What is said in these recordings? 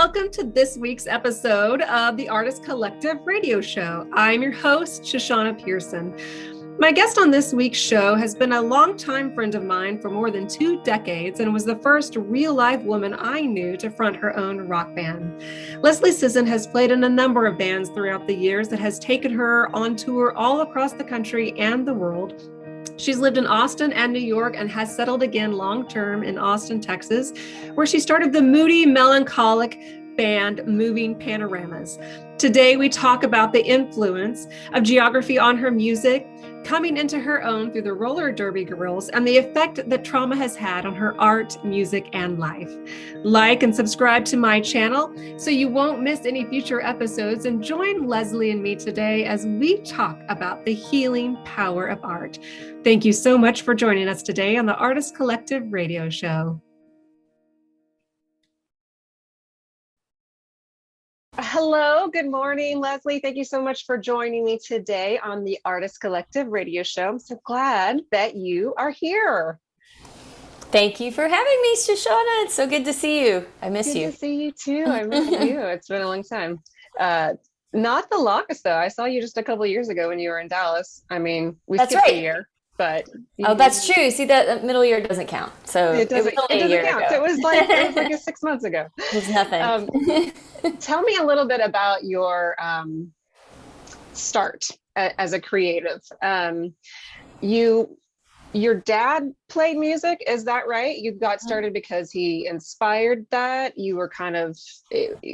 welcome to this week's episode of the Artist Collective radio show. I'm your host, Shoshana Pearson. My guest on this week's show has been a longtime friend of mine for more than 2 decades and was the first real-life woman I knew to front her own rock band. Leslie Sisson has played in a number of bands throughout the years that has taken her on tour all across the country and the world. She's lived in Austin and New York and has settled again long-term in Austin, Texas, where she started the moody, melancholic band Moving Panoramas. Today, we talk about the influence of geography on her music, coming into her own through the roller derby girls, and the effect that trauma has had on her art, music, and life. Like and subscribe to my channel so you won't miss any future episodes, and join Leslie and me today as we talk about the healing power of art. Thank you so much for joining us today on the Artist Collective radio show. Hello, good morning, Leslie. Thank you so much for joining me today on the Artist Collective radio show. I'm so glad that you are here. Thank you for having me, Shoshana. It's so good to see you. I miss you. Good to see you too. I miss you. It's been a long time. Not the longest though. I saw you just a couple of years ago when you were in Dallas. I mean, we skipped a year. But that's true. See, that middle year doesn't count. So it doesn't count. It was like 6 months ago. It was nothing. Tell me a little bit about your start as a creative. Your dad played music, is that right? You got started because he inspired that. You were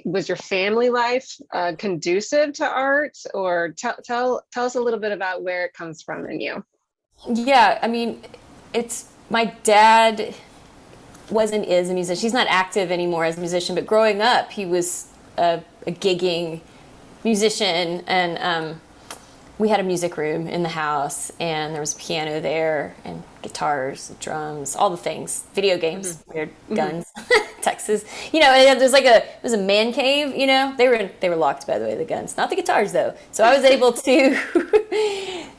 was your family life conducive to art? Or tell us a little bit about where it comes from in you. Yeah, I mean, my dad is a musician. He's not active anymore as a musician, but growing up, he was a gigging musician, and we had a music room in the house, and there was a piano there, and guitars, drums, all the things, video games, weird guns, Texas, and it was a man cave, they were locked, by the way, the guns, not the guitars though. So I was able to,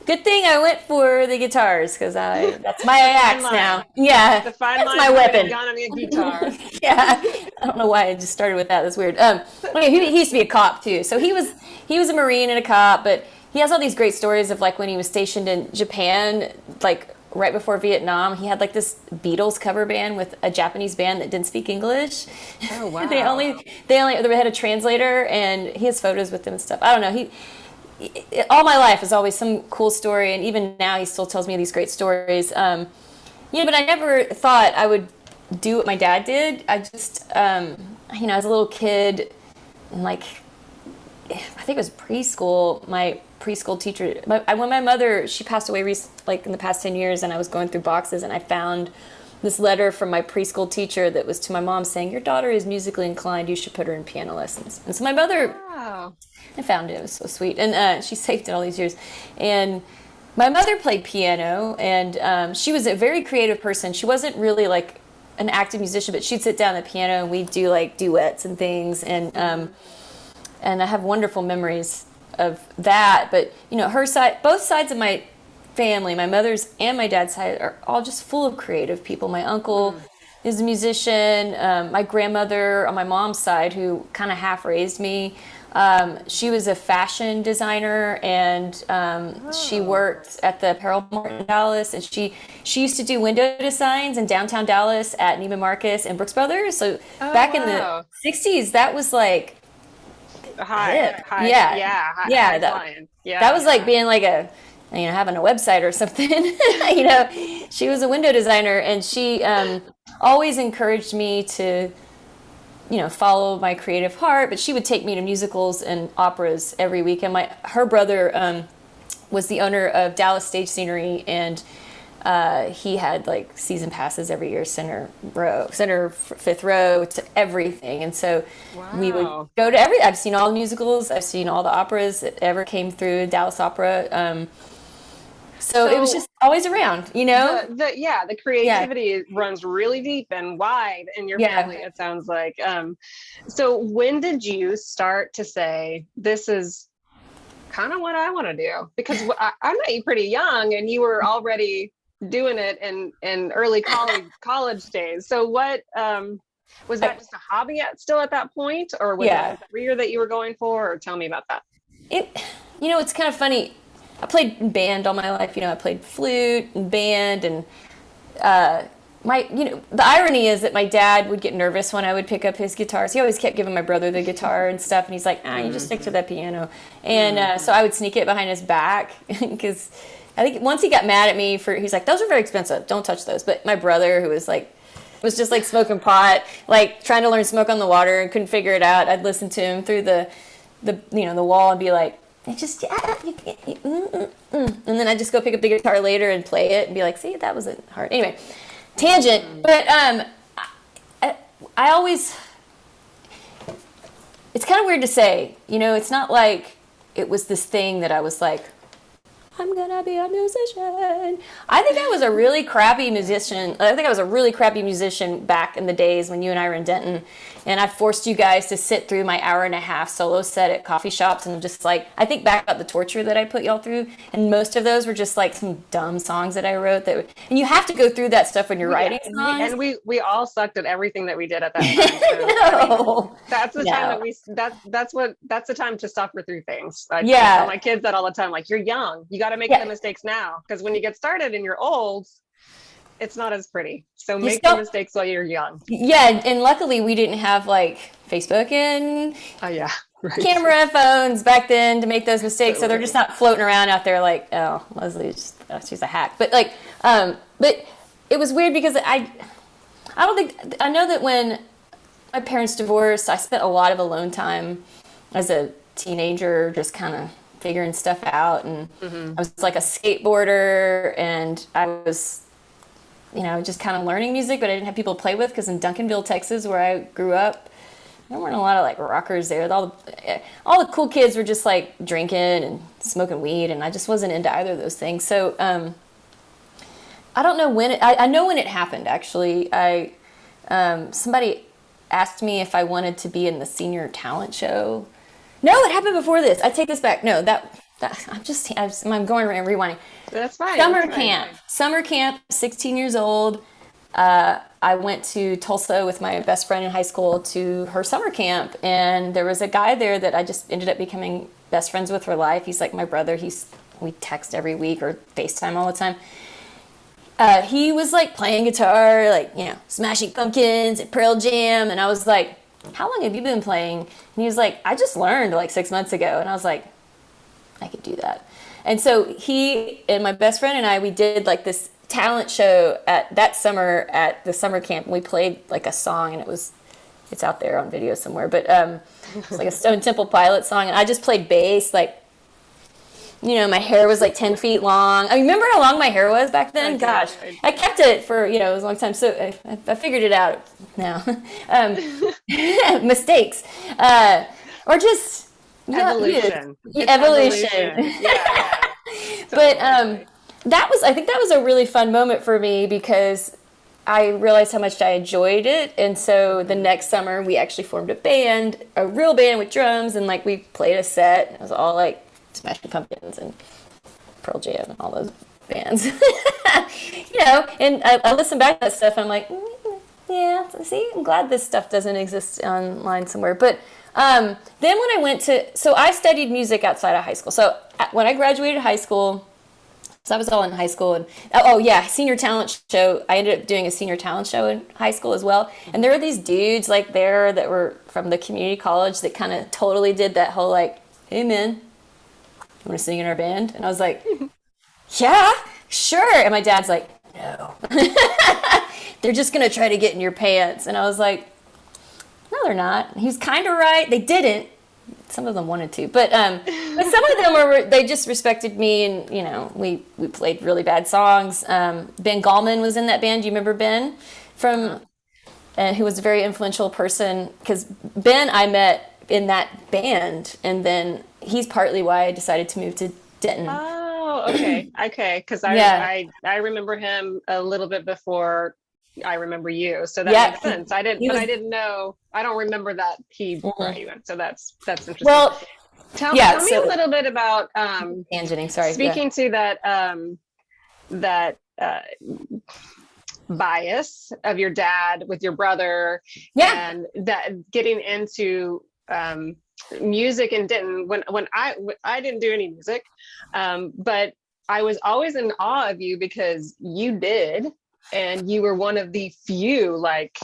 good thing I went for the guitars, because that's my axe now. Yeah, that's my weapon. Gun and a guitar. Yeah, I don't know why I just started with that. That's weird. He used to be a cop too, so he was a Marine and a cop, but he has all these great stories of when he was stationed in Japan, right before Vietnam. He had this Beatles cover band with a Japanese band that didn't speak English. Oh wow! they had a translator, and he has photos with them and stuff. I don't know. All my life is always some cool story, and even now he still tells me these great stories. But I never thought I would do what my dad did. I just, as a little kid, and I think it was preschool, my preschool teacher, when my mother, she passed away in the past 10 years, and I was going through boxes, and I found this letter from my preschool teacher that was to my mom saying, "Your daughter is musically inclined, you should put her in piano lessons." And so my mother, wow. I found it. It was so sweet. And she saved it all these years. And my mother played piano, and she was a very creative person. She wasn't really an active musician, but she'd sit down at the piano, and we'd do duets and things. And I have wonderful memories of that. But, her side, both sides of my family, my mother's and my dad's side, are all just full of creative people. My uncle is a musician. My grandmother on my mom's side, who kind of half raised me, she was a fashion designer, and she worked at the apparel mart in Dallas, and she used to do window designs in downtown Dallas at Neiman Marcus and Brooks Brothers. So back in the 60s, that was high, that was being having a website or something. She was a window designer, and she always encouraged me to follow my creative heart, but she would take me to musicals and operas every week. And her brother was the owner of Dallas Stage Scenery, and he had season passes every year, center, fifth row, to everything. And so we would go to I've seen all the musicals, I've seen all the operas that ever came through Dallas Opera. So it was just always around, The creativity runs really deep and wide in your family, it sounds like. So when did you start to say, this is kind of what I want to do? Because I met you pretty young, and you were already doing it in early college days. So what Was that just a hobby still at that point, or was it a career that you were going for? Or tell me about that. It's kind of funny. I played in band all my life. I played flute and band, and the irony is that my dad would get nervous when I would pick up his guitars. He always kept giving my brother the guitar and stuff, and he's like, you just stick to that piano. And so I would sneak it behind his back because I think once he got mad at me he's like, those are very expensive. Don't touch those. But my brother, who was just like smoking pot, like trying to learn Smoke on the Water and couldn't figure it out. I'd listen to him through the wall and be like, and then I'd just go pick up the guitar later and play it and be like, see, that wasn't hard. Anyway, tangent. But I always, it's kind of weird to say, it's not like it was this thing that I was like, I'm gonna be a musician. I think I was a really crappy musician. I think I was a really crappy musician back in the days when you and I were in Denton, and I forced you guys to sit through my 1.5-hour solo set at coffee shops, and just like, I think back about the torture that I put y'all through, and most of those were just like some dumb songs that I wrote and you have to go through that stuff when you're writing songs. And we all sucked at everything that we did at that time. So, no. That's the time that's the time to suffer through things. I tell my kids that all the time, like, you're young, you got to make the mistakes now, because when you get started and you're old, it's not as pretty. So make the mistakes while you're young. Yeah, and luckily we didn't have like Facebook and camera phones back then to make those mistakes. So they're just not floating around out there like, oh, Leslie, she's a hack. But like, but it was weird because I know that when my parents divorced, I spent a lot of alone time as a teenager, just kind of figuring stuff out. And I was like a skateboarder, and I was, just kind of learning music, but I didn't have people to play with, because in Duncanville, Texas, where I grew up, there weren't a lot of like rockers there. All the cool kids were just like drinking and smoking weed, and I just wasn't into either of those things. So I don't know when I know when it happened, actually. Somebody asked me if I wanted to be in the senior talent show. No, it happened before this. I take this back. No, I'm going around rewinding. That's fine. Summer camp, 16 years old. I went to Tulsa with my best friend in high school to her summer camp, and there was a guy there that I just ended up becoming best friends with for life. He's like my brother. We text every week or FaceTime all the time. He was like playing guitar, like, Smashing Pumpkins and Pearl Jam, and I was like, how long have you been playing? And he was like, I just learned like 6 months ago. And I was like, I could do that. And so he and my best friend and I, we did like this talent show that summer at the summer camp. And we played like a song, and it's out there on video somewhere, but it's like a Stone Temple Pilots song. And I just played bass, like, my hair was like 10 feet long. I remember how long my hair was back then? Gosh, I kept it for, it was a long time. So I figured it out now. Mistakes. Or just evolution. Evolution. Yeah. But I think that was a really fun moment for me, because I realized how much I enjoyed it. And so the next summer we actually formed a real band with drums, and like we played a set. It was all like Smashing Pumpkins and Pearl Jam and all those bands. And I listen back to that stuff, and I'm like, yeah, see, I'm glad this stuff doesn't exist online somewhere. But then when I studied music outside of high school. So when I graduated high school, so I was all in high school, and senior talent show. I ended up doing a senior talent show in high school as well. And there were these dudes like there that were from the community college that kind of totally did that whole like, hey man, you want to sing in our band? And I was like, yeah, sure. And my dad's like, no. They're just going to try to get in your pants. And I was like, no, they're not. He was kind of right. They didn't. Some of them wanted to. But some of them they just respected me. And, we played really bad songs. Ben Gallman was in that band. Do you remember Ben? Who was a very influential person. Because Ben I met in that band. And then he's partly why I decided to move to Denton. Oh, okay. Because I remember him a little bit before I remember you, so that makes sense. I didn't know. I don't remember that he brought you in, so that's interesting. Well, tell me a little bit about tangenting. Sorry, speaking to that bias of your dad with your brother, Yeah. and that getting into music and Denton when I didn't do any music, but I was always in awe of you because you did, and you were one of the few like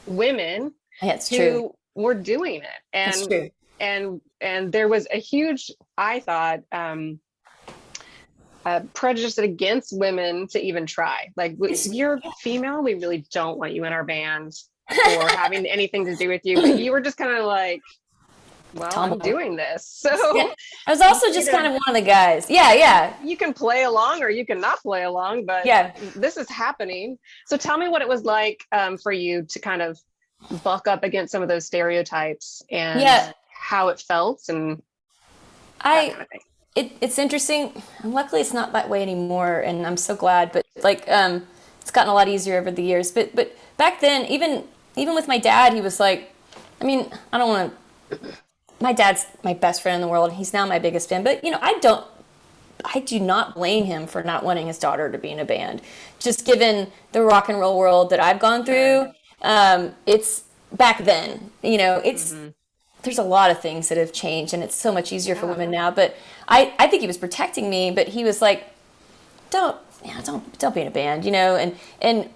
women That's who true. were doing it. That's true. And there was a huge, I thought, prejudice against women to even try. Like, if you're female, we really don't want you in our band or having anything to do with you. But you were just kind of like, well, Tomboy. I'm doing this. So yeah. I was also just kind of one of the guys. Yeah. You can play along or you can not play along, but this is happening. So tell me what it was like for you to kind of buck up against some of those stereotypes, and how it felt, and that kind of thing. It's interesting. And luckily, it's not that way anymore, and I'm so glad. But like, it's gotten a lot easier over the years. But back then, even with my dad, he was like, I mean, I don't want to. My dad's my best friend in the world. He's now my biggest fan. But I do not blame him for not wanting his daughter to be in a band. Just given the rock and roll world that I've gone through, it's back then. It's. There's a lot of things that have changed, and it's so much easier for women now. But I think he was protecting me, but he was like, don't be in a band, And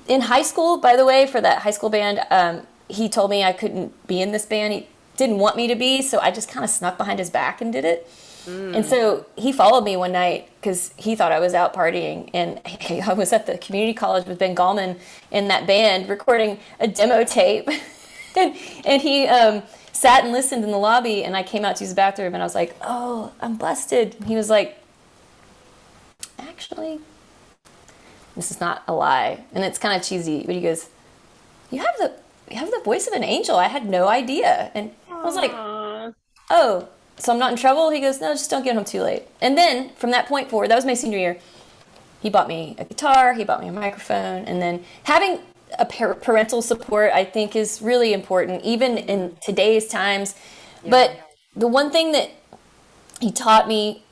in high school, by the way, for that high school band, he told me I couldn't be in this band. He didn't want me to be, so I just kind of snuck behind his back and did it. And so he followed me one night because he thought I was out partying, and I was at the community college with Ben Gallman in that band recording a demo tape. And he sat and listened in the lobby, and I came out to use the bathroom, and I was like, oh, I'm busted. And he was like, actually, this is not a lie. And it's kind of cheesy, but he goes, you have the voice of an angel. I had no idea. And I was like, oh, so I'm not in trouble? He goes, no, just don't get home too late. And then from that point forward, that was my senior year, he bought me a guitar, he bought me a microphone, and then having a parental support, I think, is really important, even in today's times. But the one thing that he taught me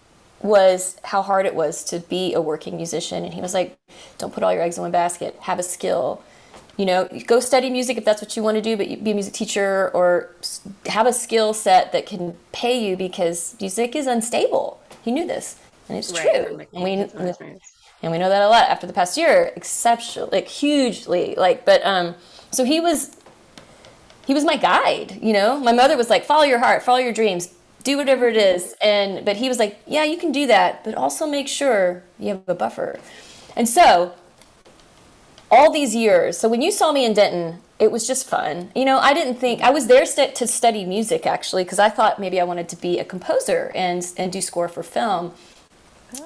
was how hard it was to be a working musician. And he was like, don't put all your eggs in one basket. Have a skill. Go study music if that's what you want to do, but be a music teacher, or have a skill set that can pay you, because music is unstable. He knew this, and it's true. And we know that a lot after the past year, exceptionally, like hugely, but so he was my guide, My mother was like, follow your heart, follow your dreams, do whatever it is. But he was like, yeah, you can do that, but also make sure you have a buffer. And so all these years, so when you saw me in Denton, it was just fun. I didn't think, I was there to study music, actually, because I thought maybe I wanted to be a composer and do score for film.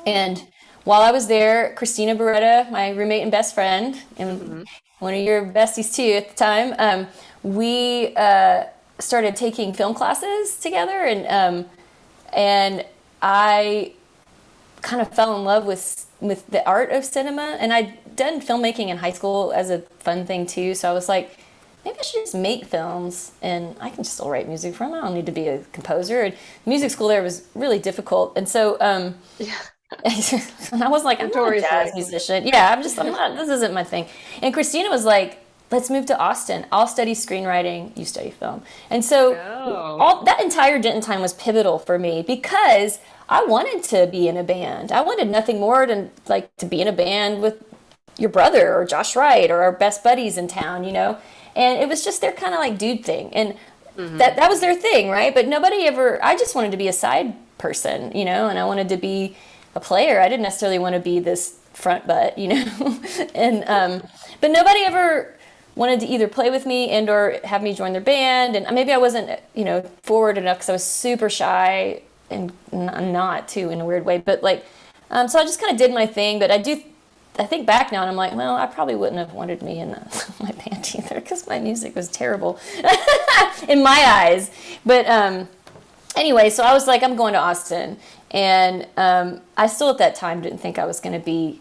And while I was there, Christina Beretta, my roommate and best friend, and one of your besties too at the time, we started taking film classes together, and I kind of fell in love with the art of cinema. And I'd done filmmaking in high school as a fun thing too, so I was like, maybe I should just make films, and I can still write music for them. I don't need to be a composer. And music school there was really difficult, and so and I was like, I'm not a jazz musician. Yeah, I'm not, this isn't my thing. And Christina was like, let's move to Austin. I'll study screenwriting, you study film. And so all that entire Denton time was pivotal for me, because I wanted to be in a band. I wanted nothing more than like to be in a band with your brother or Josh Wright or our best buddies in town, And it was just their kind of like dude thing. And that was their thing, right? But I just wanted to be a side person, and I wanted to be a player. I didn't necessarily want to be this front butt, and but nobody ever wanted to either play with me and or have me join their band. And maybe I wasn't forward enough, because I was super shy, and not too, in a weird way, but so I just kind of did my thing. But I think back now, and I'm like, well, I probably wouldn't have wanted me in my band either, because my music was terrible in my eyes. But anyway, so I was like, I'm going to Austin. And I still at that time didn't think I was going to be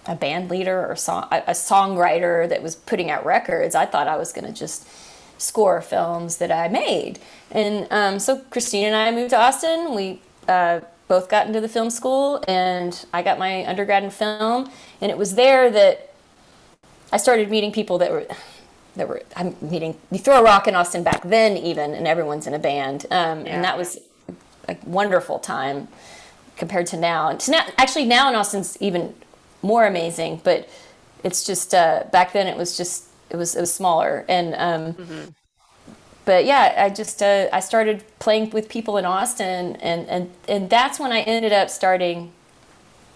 a band leader or a songwriter that was putting out records. I thought I was going to just score films that I made. And so Christina and I moved to Austin. We both got into the film school, and I got my undergrad in film. And it was there that I started meeting people I'm meeting, you throw a rock in Austin back then even, and everyone's in a band. And that was a wonderful time compared to now. And actually now in Austin's even more amazing, but it's just, back then it was smaller. And, but yeah, I started playing with people in Austin, and that's when I ended up starting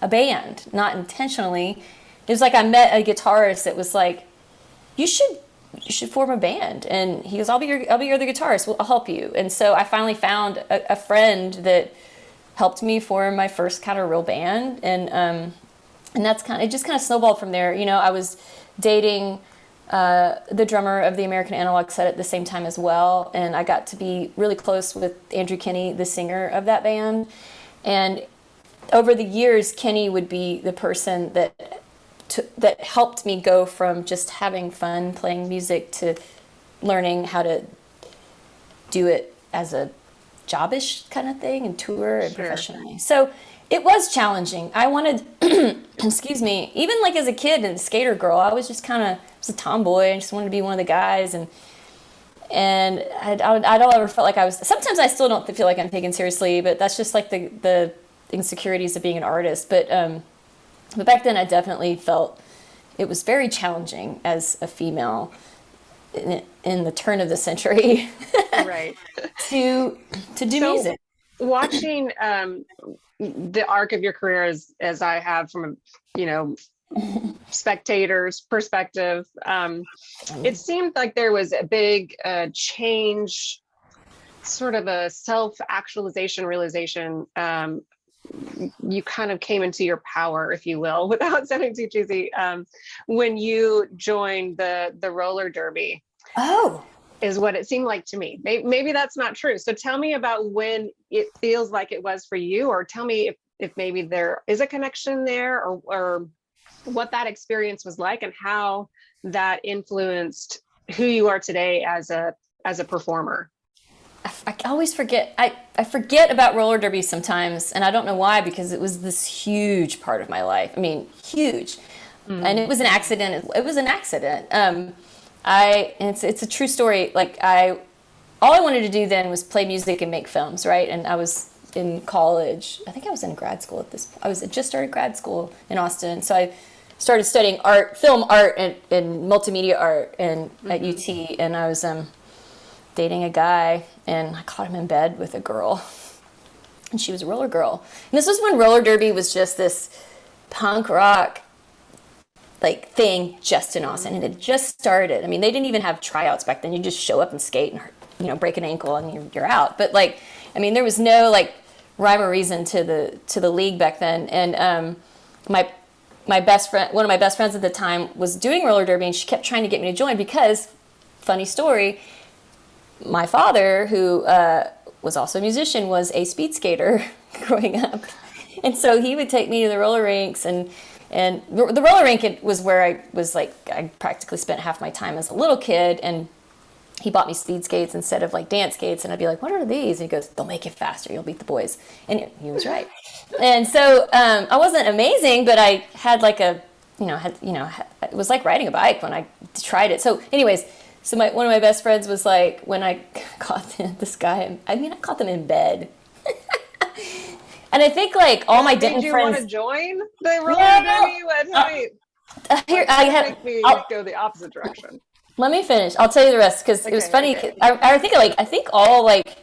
a band, not intentionally. It was like I met a guitarist that was like, you should form a band. And he goes, I'll be your other guitarist. Well, I'll help you. And so I finally found a friend that helped me form my first kind of real band. And that's it just kind of snowballed from there. You know, I was dating the drummer of the American Analog Set at the same time as well. And I got to be really close with Andrew Kinney, the singer of that band. And over the years, Kenny would be the person that helped me go from just having fun playing music to learning how to do it as a jobbish kind of thing and tour and professionally. So it was challenging. I wanted, excuse me, even like as a kid and skater girl, I was just was a tomboy. I just wanted to be one of the guys. And I don't ever felt like I was, sometimes I still don't feel like I'm taken seriously, but that's just like the insecurities of being an artist. But back then I definitely felt it was very challenging as a female in the turn of the century right. to do music. Watching the arc of your career as I have from a, spectator's perspective, it seemed like there was a big change, sort of a self-actualization, realization. You kind of came into your power, if you will, without sounding too cheesy, when you joined the roller derby. Oh, is what it seemed like to me. Maybe that's not true. So tell me about when it feels like it was for you, or tell me if maybe there is a connection there, or what that experience was like and how that influenced who you are today as a performer. I always forget. I forget about roller derby sometimes, and I don't know why, because it was this huge part of my life. I mean, huge. And it was an accident. It was an accident. It's a true story. Like all I wanted to do then was play music and make films, right? And I was in college. I think I was in grad school at this point. I just started grad school in Austin. So I started studying film art and multimedia art at UT. And I was dating a guy, and I caught him in bed with a girl. And she was a roller girl. And this was when roller derby was just this punk rock like thing just in Austin, and it just started. I mean, they didn't even have tryouts back then. You just show up and skate and break an ankle and you're out. But like, I mean, there was no like rhyme or reason to the league back then. And my best friend, one of my best friends at the time, was doing roller derby, and she kept trying to get me to join because, funny story, my father, who was also a musician, was a speed skater growing up, and so he would take me to the roller rinks and the roller rink was where I practically spent half my time as a little kid. And he bought me speed skates instead of like dance skates. And I'd be like, what are these? And he goes, they'll make you faster. You'll beat the boys. And he was right. And so I wasn't amazing, but I had like it was like riding a bike when I tried it. So anyways, one of my best friends was like, when I caught this guy, I caught them in bed. And I think like all my Denton friends. Did you want to join the roller derby? Make me go the opposite direction. Let me finish. I'll tell you the rest, because it was funny. Okay. I think all like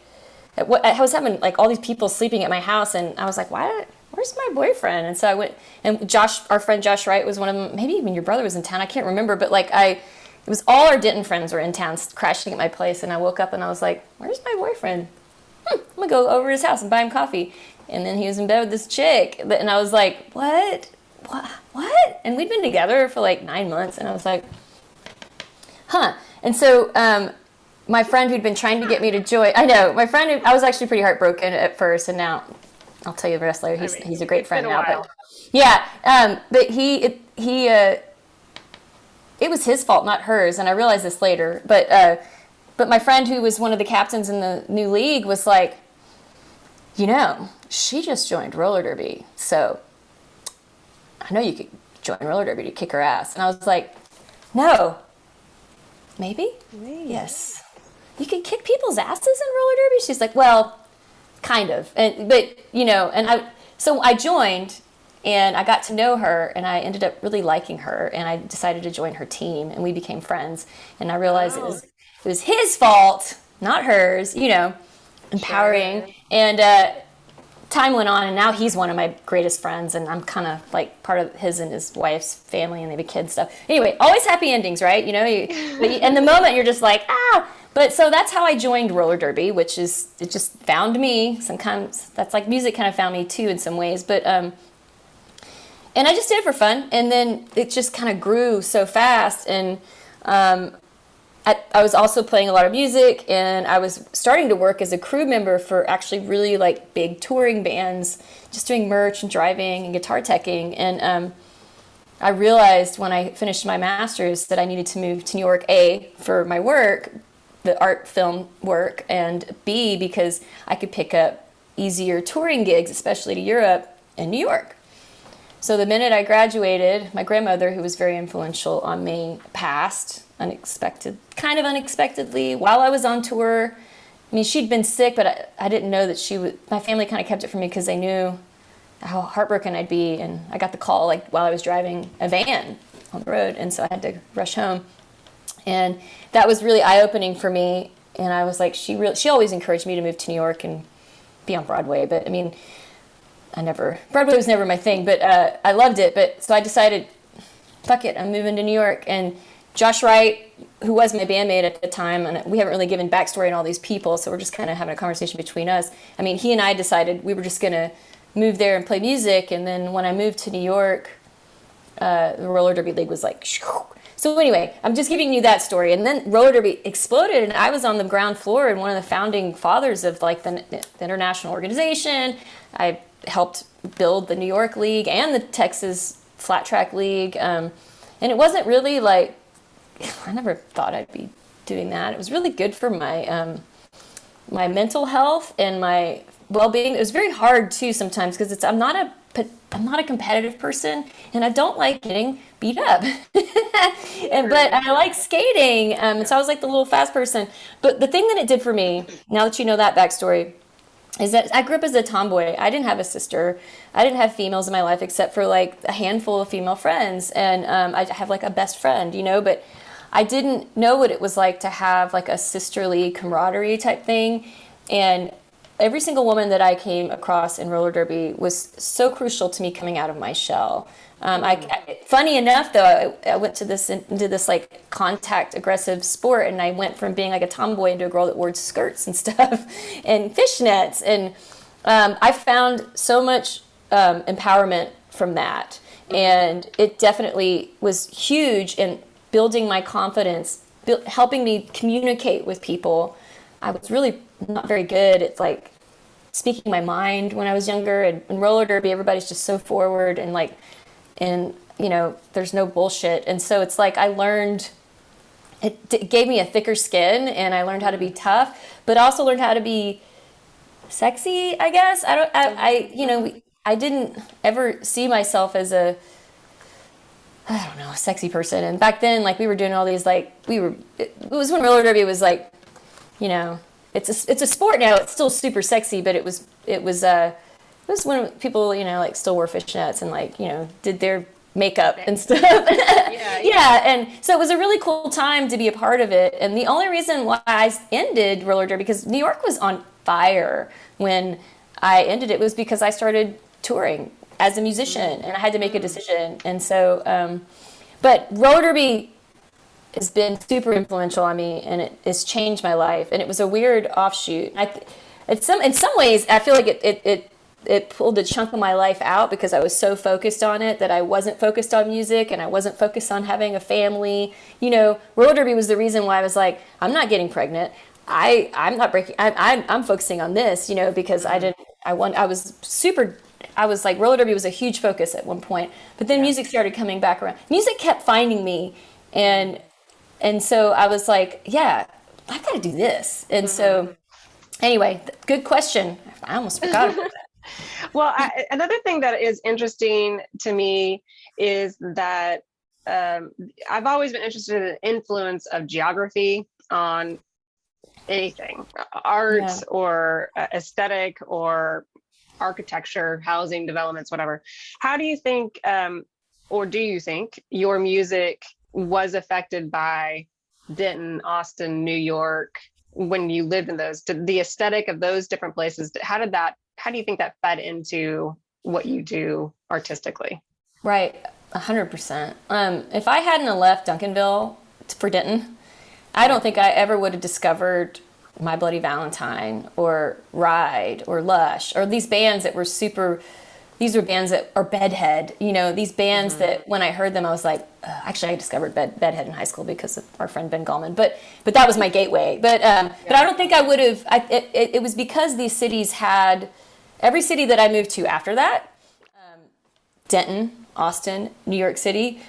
I was having like all these people sleeping at my house, and I was like, where's my boyfriend? And so I went, and Josh, our friend Josh Wright, was one of them. Maybe even your brother was in town. I can't remember, but like it was all our Denton friends were in town crashing at my place, and I woke up and I was like, where's my boyfriend? I'm gonna go over to his house and buy him coffee. And then he was in bed with this chick, and I was like, what? And we'd been together for like 9 months, and I was like, huh. And so my friend who'd been trying to get me to join, I was actually pretty heartbroken at first, and now I'll tell you the rest later. He's a great friend now. But yeah, but it was his fault, not hers, and I realized this later. But my friend who was one of the captains in the new league was like, she just joined roller derby. So I know you could join roller derby to kick her ass. And I was like, no, maybe? Yes. You can kick people's asses in roller derby? She's like, well, kind of. So I joined and I got to know her and I ended up really liking her and I decided to join her team and we became friends. And I realized it was his fault, not hers, empowering. Sure. And time went on and now he's one of my greatest friends and I'm kind of like part of his and his wife's family and they have kids stuff. Anyway, always happy endings, right? In the moment you're just like, But so that's how I joined roller derby, which is, it just found me. Sometimes that's like music kind of found me too in some ways. But, and I just did it for fun. And then it just kind of grew so fast. And I was also playing a lot of music and I was starting to work as a crew member for actually really like big touring bands, just doing merch and driving and guitar teching. And I realized when I finished my master's that I needed to move to New York, A, for my work, the art film work, and B, because I could pick up easier touring gigs, especially to Europe and New York. So the minute I graduated, my grandmother, who was very influential on me, passed kind of unexpectedly while I was on tour. I mean, she'd been sick, but I didn't know that she would. My family kind of kept it from me because they knew how heartbroken I'd be. And I got the call like while I was driving a van on the road, and so I had to rush home. And that was really eye-opening for me. And I was like, she always encouraged me to move to New York and be on Broadway. But I mean, Broadway was never my thing, but I loved it. But so I decided, fuck it, I'm moving to New York. And Josh Wright, who was my bandmate at the time, and we haven't really given backstory on all these people, so we're just kind of having a conversation between us. I mean, he and I decided we were just going to move there and play music. And then when I moved to New York, the roller derby league was like, shoo. So anyway, I'm just giving you that story. And then roller derby exploded, and I was on the ground floor and one of the founding fathers of like the international organization. I helped build the New York League and the Texas Flat Track League. And it wasn't really like, I never thought I'd be doing that. It was really good for my my mental health and my well-being. It was very hard too sometimes because I'm not a competitive person and I don't like getting beat up. But I like skating. And so I was like the little fast person. But the thing that it did for me, now that you know that backstory, is that I grew up as a tomboy. I didn't have a sister. I didn't have females in my life except for like a handful of female friends. And I have like a best friend, but I didn't know what it was like to have like a sisterly camaraderie type thing. And every single woman that I came across in roller derby was so crucial to me coming out of my shell. Funny enough, though, I went to this like contact aggressive sport, and I went from being like a tomboy into a girl that wore skirts and stuff and fishnets. And I found so much empowerment from that. And it definitely was huge in building my confidence, helping me communicate with people. I was really not very good at like speaking my mind when I was younger. And in roller derby, everybody's just so forward and like, there's no bullshit. And so it's like I learned, it gave me a thicker skin, and I learned how to be tough, but also learned how to be sexy, I guess. I didn't ever see myself as a sexy person. And back then, like we were doing all these, like it was when roller derby was like, it's a sport now. It's still super sexy, but it was when people, like still wore fishnets and like, did their makeup and stuff. Yeah. And so it was a really cool time to be a part of it. And the only reason why I ended roller derby, because New York was on fire when I ended it, was because I started touring as a musician and I had to make a decision. And so, but roller derby has been super influential on me, and it has changed my life. And it was a weird offshoot. In some ways, I feel like it pulled a chunk of my life out because I was so focused on it that I wasn't focused on music and I wasn't focused on having a family. Roller derby was the reason why I was like, I'm not getting pregnant. I'm not breaking. I'm focusing on this, because I was like, roller derby was a huge focus at one point, but then music started coming back around. Music kept finding me, and so I was like, yeah, I've got to do this. And so Anyway, good question. I almost forgot about that. Well, another thing that is interesting to me is that I've always been interested in the influence of geography on anything, art or aesthetic or architecture, housing developments, whatever. How do you think, or do you think your music was affected by Denton, Austin, New York, when you lived in those, the aesthetic of those different places? How do you think that fed into what you do artistically? Right, 100%. If I hadn't have left Duncanville for Denton, I don't think I ever would have discovered My Bloody Valentine or Ride or Lush or these bands that were these were bands that are Bedhead, these bands that when I heard them, I was like, actually I discovered Bedhead in high school because of our friend Ben Gallman, but that was my gateway. But I don't think I would have, it was because these cities had, every city that I moved to after that, Denton, Austin, New York City,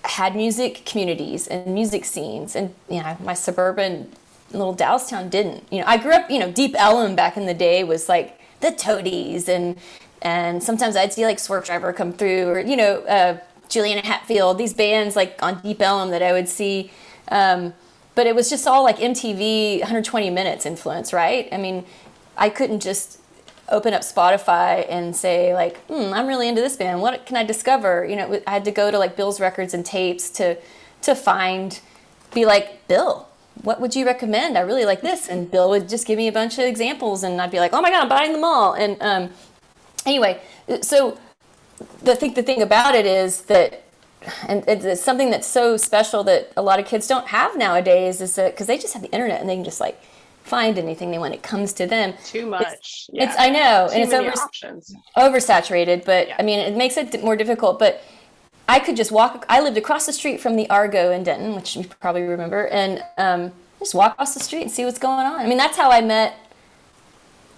had music communities and music scenes, and my suburban little Dallas town didn't. I grew up, Deep Ellum back in the day was like the Toadies, and sometimes I'd see like Swerve Driver come through, or Juliana Hatfield, these bands like on Deep Ellum that I would see, but it was just all like MTV 120 minutes influence, right? I mean, I couldn't just open up Spotify and say like, I'm really into this band. What can I discover? I had to go to like Bill's Records and Tapes to be like, Bill, what would you recommend? I really like this. And Bill would just give me a bunch of examples and I'd be like, oh my God, I'm buying them all. And anyway, so the thing about it is that, and it's something that's so special that a lot of kids don't have nowadays, is that because they just have the internet and they can just like find anything they want. It comes to them. Too much. It's I know, and it's options. Oversaturated, but I mean, it makes it more difficult. But I could just walk. I lived across the street from the Argo in Denton, which you probably remember, and just walk across the street and see what's going on. I mean, that's how I met.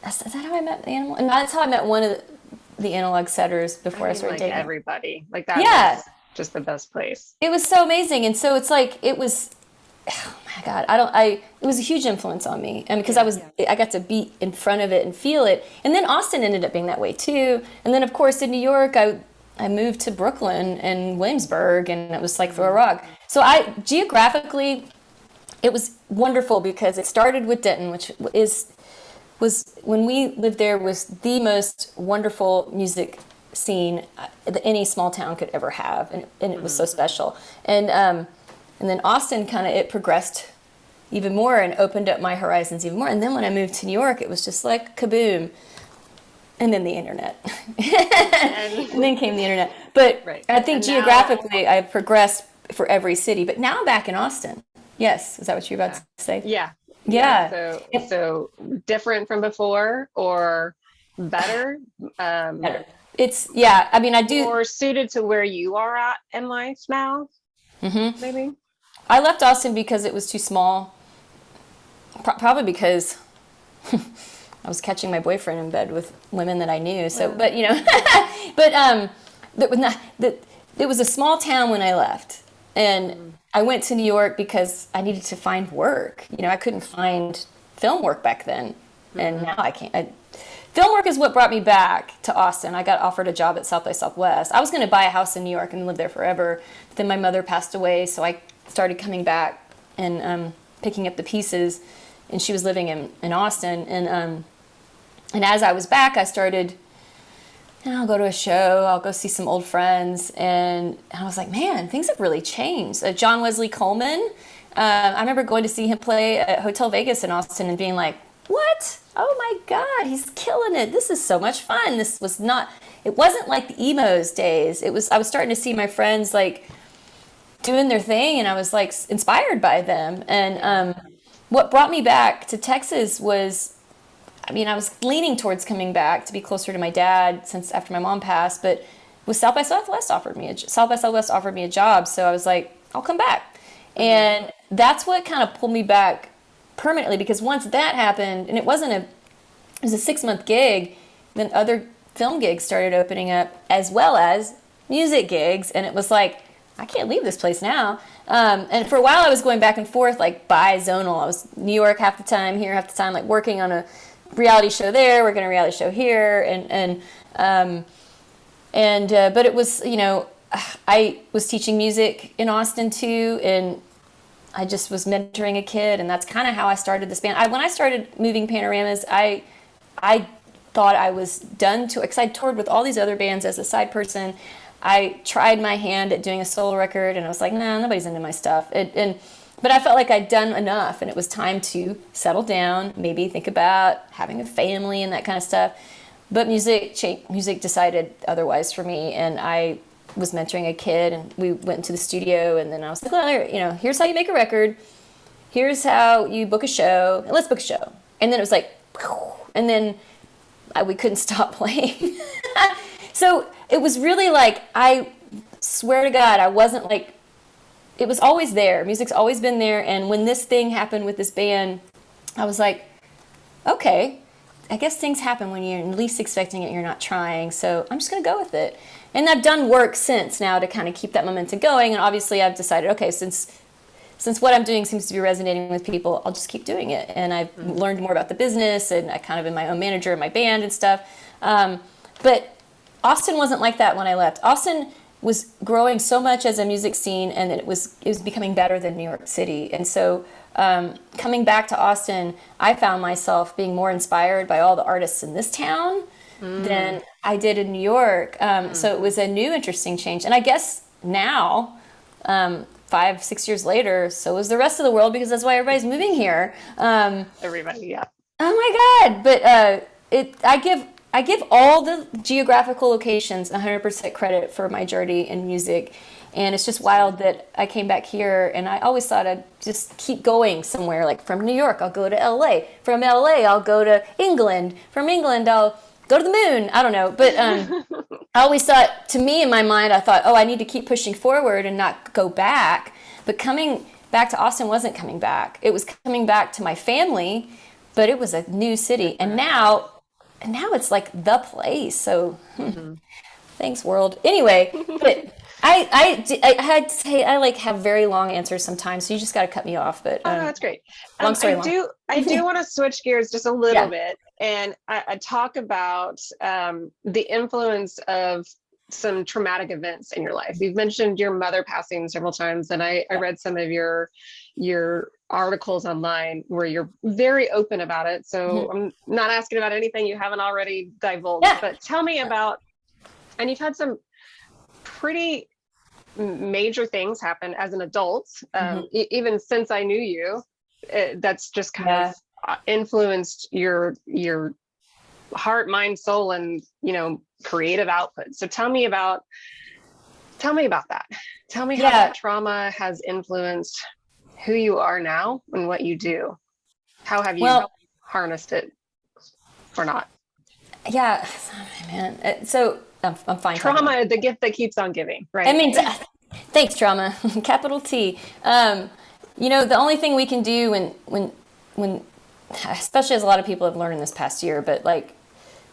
Is that how I met the animal? And that's how I met one of the analog setters before I started dating everybody. Like that. Yeah. Was just the best place. It was so amazing, and so it's like it was. Oh my God, it was a huge influence on me, and because I got to be in front of it and feel it. And then Austin ended up being that way too. And then of course in New York, I moved to Brooklyn and Williamsburg, and it was like throw a rock. So geographically, it was wonderful because it started with Denton, which was when we lived there, was the most wonderful music scene that any small town could ever have, and it was so special. And then Austin it progressed even more and opened up my horizons even more. And then when I moved to New York, it was just like kaboom. And then the internet. And then came the internet. But I think geographically I've progressed for every city. But now I'm back in Austin. Yes. Is that what you're about to say? Yeah. So different from before or better? Better. I mean, I do. More suited to where you are at in life now, maybe? I left Austin because it was too small. Probably because I was catching my boyfriend in bed with women that I knew. So, but it was a small town when I left, and I went to New York because I needed to find work. I couldn't find film work back then, and now I can't. Film work is what brought me back to Austin. I got offered a job at South by Southwest. I was going to buy a house in New York and live there forever. But then my mother passed away, so I started coming back and picking up the pieces. And she was living in Austin. And as I was back, I started, I'll go to a show, I'll go see some old friends. And I was like, man, things have really changed. John Wesley Coleman, I remember going to see him play at Hotel Vegas in Austin and being like, what? Oh my God, he's killing it. This is so much fun. It wasn't like the emos days. I was starting to see my friends like doing their thing, and I was like inspired by them. And what brought me back to Texas was, I was leaning towards coming back to be closer to my dad since after my mom passed, but South by Southwest offered me a job. So I was like, I'll come back. And that's what kind of pulled me back permanently, because once that happened, and it was a 6-month gig, then other film gigs started opening up as well as music gigs, and it was like I can't leave this place now. And for a while I was going back and forth, like bi-zonal. I was New York half the time, here half the time, like working on a reality show there, working on a reality show here. But it was, I was teaching music in Austin too, and I just was mentoring a kid, and that's kind of how I started this band. When I started moving Panoramas, I thought I was done because I toured with all these other bands as a side person. I tried my hand at doing a solo record, and I was like, nah, nobody's into my stuff. But I felt like I'd done enough, and it was time to settle down, maybe think about having a family and that kind of stuff. But music decided otherwise for me, and I was mentoring a kid, and we went into the studio, and then I was like, well, here's how you make a record, here's how you book a show, let's book a show. And then it was like, and then we couldn't stop playing. So it was really like, I swear to God, I wasn't like, it was always there. Music's always been there. And when this thing happened with this band, I was like, okay, I guess things happen when you're least expecting it, you're not trying. So I'm just going to go with it. And I've done work since now to kind of keep that momentum going. And obviously I've decided, okay, since what I'm doing seems to be resonating with people, I'll just keep doing it. And I've learned more about the business, and I kind of been my own manager of my band and stuff. But Austin wasn't like that when I left. Austin was growing so much as a music scene, and it was becoming better than New York City. And so coming back to Austin, I found myself being more inspired by all the artists in this town than I did in New York. So it was a new, interesting change. And I guess now, 5-6 years later, so is the rest of the world, because that's why everybody's moving here. Everybody, yeah. Oh my God! But I give all the geographical locations 100% credit for my journey in music. And it's just wild that I came back here, and I always thought I'd just keep going somewhere. Like from New York, I'll go to LA. From LA, I'll go to England. From England, I'll go to the moon. I don't know. But I always thought, to me in my mind, I thought, I need to keep pushing forward and not go back. But coming back to Austin wasn't coming back. It was coming back to my family, but it was a new city. And now it's like the place. So thanks, world. Anyway, but I had to say, I like have very long answers sometimes, so you just got to cut me off. But no, that's great. Long story long. I do want to switch gears just a little bit, and I talk about the influence of some traumatic events in your life. You've mentioned your mother passing several times, and I read some of your articles online where you're very open about it. So I'm not asking about anything you haven't already divulged, but tell me about, and you've had some pretty major things happen as an adult, even since I knew you, that's just kind of influenced your heart, mind, soul, and creative output. So tell me about that. Tell me how that trauma has influenced who you are now and what you do. How have you harnessed it or not? Yeah, man. So I'm fine. Trauma, the gift that keeps on giving, right? I mean, thanks, trauma, capital T. The only thing we can do when, especially as a lot of people have learned in this past year, but like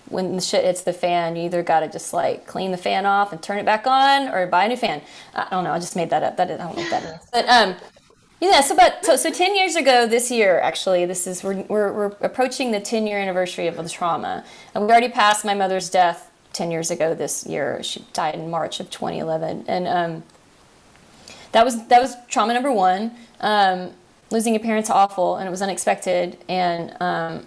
when the shit hits the fan, you either got to just like clean the fan off and turn it back on, or buy a new fan. I don't know. I just made that up. I don't know what that means. But so 10 years ago this year, actually, we're approaching the 10-year anniversary of the trauma, and we already passed my mother's death 10 years ago this year. She died in March of 2011, and that was trauma number one. Losing your parents awful, and it was unexpected, and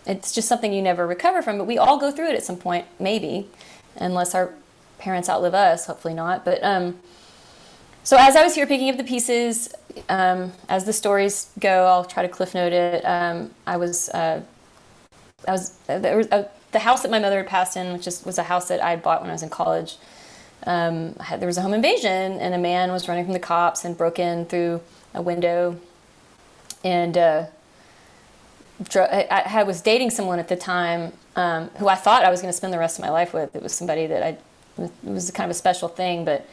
it's just something you never recover from. But we all go through it at some point, maybe, unless our parents outlive us. Hopefully not. But so as I was here picking up the pieces, as the stories go, I'll try to cliff note it. The house that my mother had passed in, which was a house that I had bought when I was in college. There was a home invasion, and a man was running from the cops and broke in through a window. And I was dating someone at the time who I thought I was going to spend the rest of my life with. It was somebody that it was kind of a special thing, but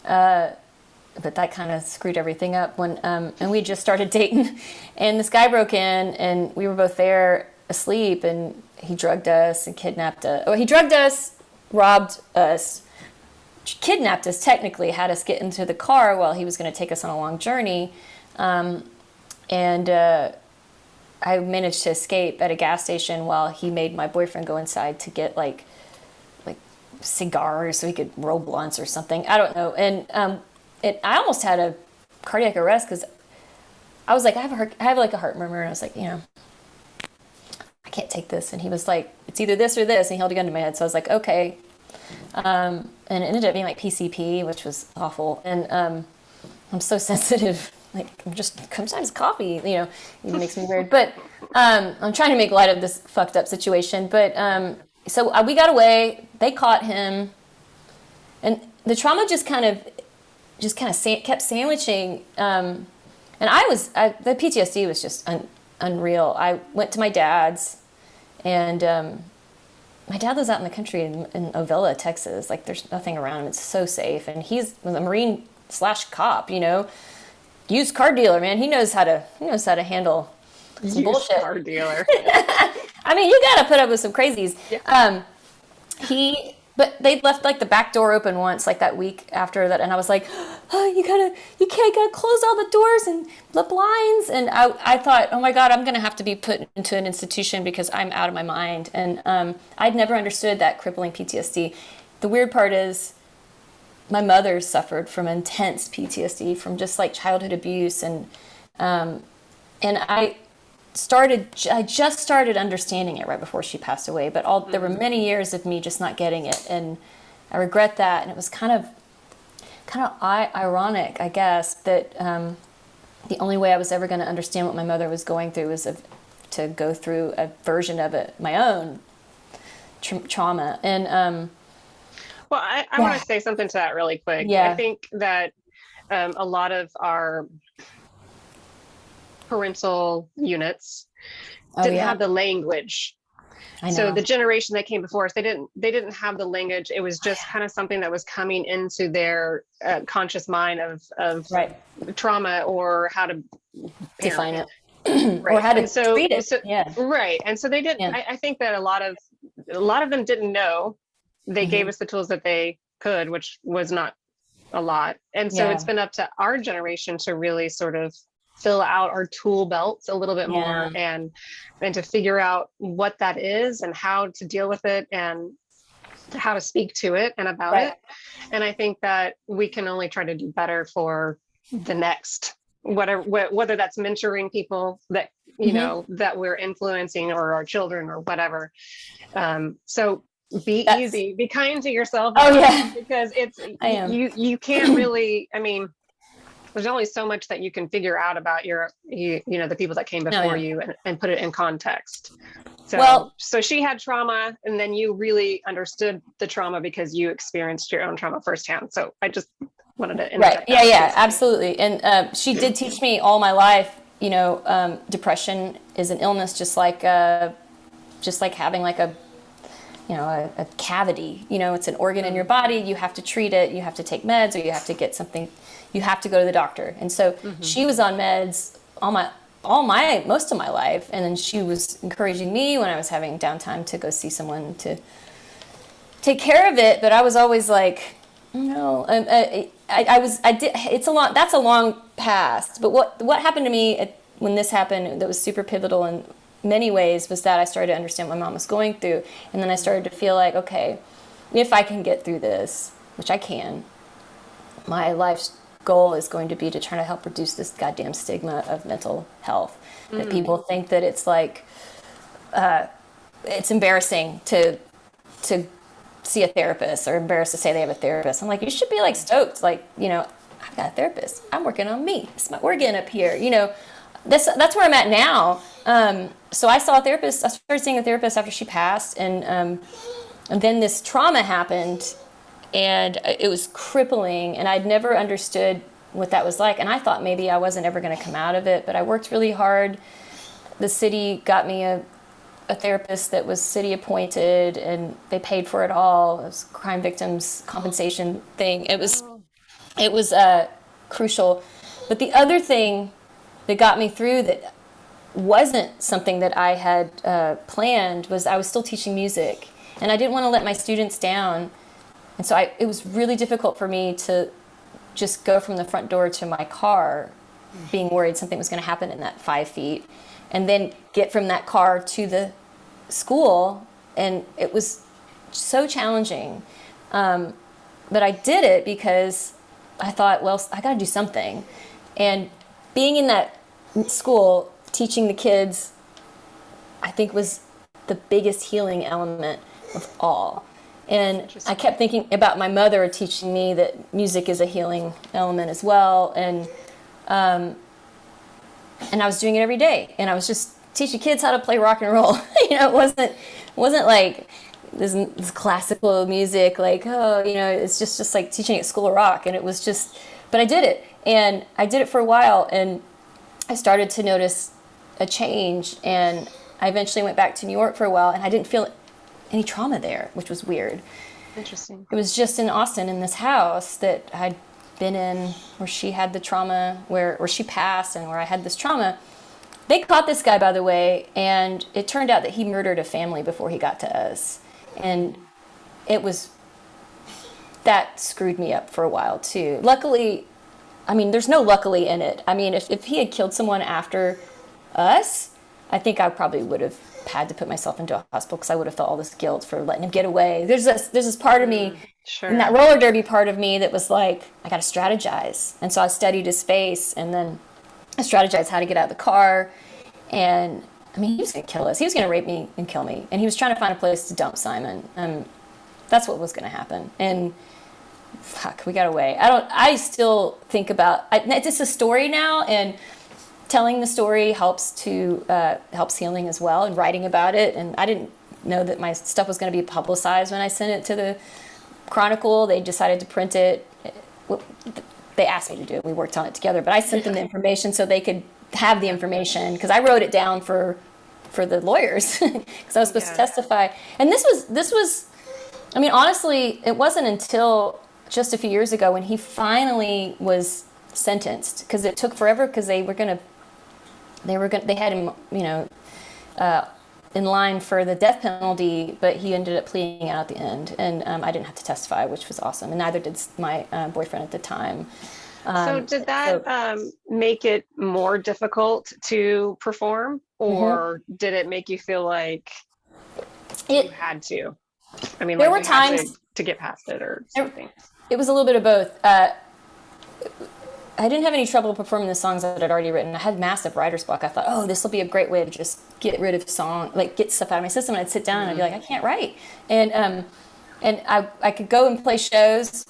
that kind of screwed everything up when and we just started dating, and this guy broke in, and we were both there asleep, and he drugged us and kidnapped us. He drugged us, robbed us, kidnapped us, technically had us get into the car while he was going to take us on a long journey. And I managed to escape at a gas station while he made my boyfriend go inside to get like cigars so he could roll blunts or something. I don't know. And I almost had a cardiac arrest because I was like, I have like a heart murmur, and I was like, I can't take this. And he was like, it's either this or this, and he held a gun to my head. So I was like, okay. And it ended up being like PCP, which was awful. And I'm so sensitive. Like, I'm just sometimes coffee, it makes me weird. But I'm trying to make light of this fucked up situation. But so we got away. They caught him, and the trauma just kind of kept sandwiching. And the PTSD was just unreal. I went to my dad's, and my dad lives out in the country in Ovilla, Texas. Like, there's nothing around him. It's so safe. And he's a Marine/cop, used car dealer, man. He knows how to handle some bullshit. Car dealer. I mean, you gotta put up with some crazies. Yeah. But they left like the back door open once, like that week after that, and I was like, oh, you gotta close all the doors and the blinds. And I thought, oh my God, I'm gonna have to be put into an institution because I'm out of my mind. And I'd never understood that crippling PTSD. The weird part is, my mother suffered from intense PTSD from just like childhood abuse, and I just started understanding it right before she passed away. But there were many years of me just not getting it, and I regret that. And it was kind of ironic, I guess, that the only way I was ever going to understand what my mother was going through was to go through a version of it, my own trauma. And well, I want to say something to that really quick. Yeah. I think that a lot of our parental units didn't have the language. I know. So the generation that came before us, they didn't have the language. It was just kind of something that was coming into their conscious mind of trauma, or how to define it. Right. Or how to treat it. Right. And so they didn't. Yeah. I think that a lot of them didn't know. They gave us the tools that they could, which was not a lot. And so it's been up to our generation to really sort of fill out our tool belts a little bit more, and to figure out what that is and how to deal with it and how to speak to it and about it. And I think that we can only try to do better for the next, whether that's mentoring people that, that we're influencing, or our children, or whatever. So easy, be kind to yourself. Because you can't really, I mean, there's only so much that you can figure out about the people that came before you, and put it in context. So she had trauma, and then you really understood the trauma because you experienced your own trauma firsthand. So I just wanted to interject. Right. Yeah, absolutely. And she did teach me all my life, depression is an illness, just like having like a cavity. It's an organ in your body. You have to treat it. You have to take meds, or you have to get something. You have to go to the doctor. And so she was on meds most of my life. And then she was encouraging me when I was having downtime to go see someone to take care of it. But I was always like, no, that's a long past. But what happened to me when this happened, that was super pivotal in many ways, was that I started to understand what mom was going through. And then I started to feel like, okay, if I can get through this, which I can, my life's goal is going to be to try to help reduce this goddamn stigma of mental health. That people think that it's like, it's embarrassing to see a therapist, or embarrassed to say they have a therapist. I'm like, you should be like stoked. Like, I've got a therapist. I'm working on me. It's my organ up here. That's where I'm at now. So I saw a therapist. I started seeing a therapist after she passed, and then this trauma happened, and it was crippling, and I'd never understood what that was like. And I thought maybe I wasn't ever going to come out of it, but I worked really hard. The city got me a therapist that was city appointed, and they paid for it all. It was a crime victims compensation thing. It was crucial. But the other thing that got me through that wasn't something that I had planned was I was still teaching music, and I didn't want to let my students down. And so it was really difficult for me to just go from the front door to my car being worried something was going to happen in that 5 feet, and then get from that car to the school. And it was so challenging. But I did it because I thought, well, I got to do something. And being in that school, teaching the kids, I think was the biggest healing element of all. And I kept thinking about my mother teaching me that music is a healing element as well. And I was doing it every day. And I was just teaching kids how to play rock and roll. It wasn't like this classical music, like, it's just like teaching at School of Rock. And it was just, but I did it. And I did it for a while. And I started to notice a change. And I eventually went back to New York for a while, and I didn't feel any trauma there, which was weird. Interesting. It was just in Austin, in this house that I'd been in, where she had the trauma, where she passed, and where I had this trauma. They caught this guy, by the way, and it turned out that he murdered a family before he got to us. And that screwed me up for a while too. Luckily, there's no luckily in it. If he had killed someone after us, I think I probably would have had to put myself into a hospital, because I would have felt all this guilt for letting him get away. There's this part of me, sure, and that roller derby part of me that was like, I got to strategize. And so I studied his face, and then I strategized how to get out of the car. And he was going to kill us. He was going to rape me and kill me. And he was trying to find a place to dump Simon. That's what was going to happen. And fuck, we got away. I still think about, it's just a story now, and telling the story helps healing as well, and writing about it. And I didn't know that my stuff was going to be publicized when I sent it to the Chronicle. They decided to print it. They asked me to do it. We worked on it together, but I sent them the information so they could have the information, because I wrote it down for the lawyers, because I was supposed to testify. And this was, honestly, it wasn't until just a few years ago when he finally was sentenced, because it took forever, because they had him, in line for the death penalty, but he ended up pleading out at the end, and I didn't have to testify, which was awesome, and neither did my boyfriend at the time. So did that make it more difficult to perform, or did it make you feel like you had to? There were times to get past it, or something. It was a little bit of both. I didn't have any trouble performing the songs that I'd already written. I had massive writer's block. I thought, this will be a great way to just get rid of get stuff out of my system. And I'd sit down and I'd be like, I can't write. And I could go and play shows,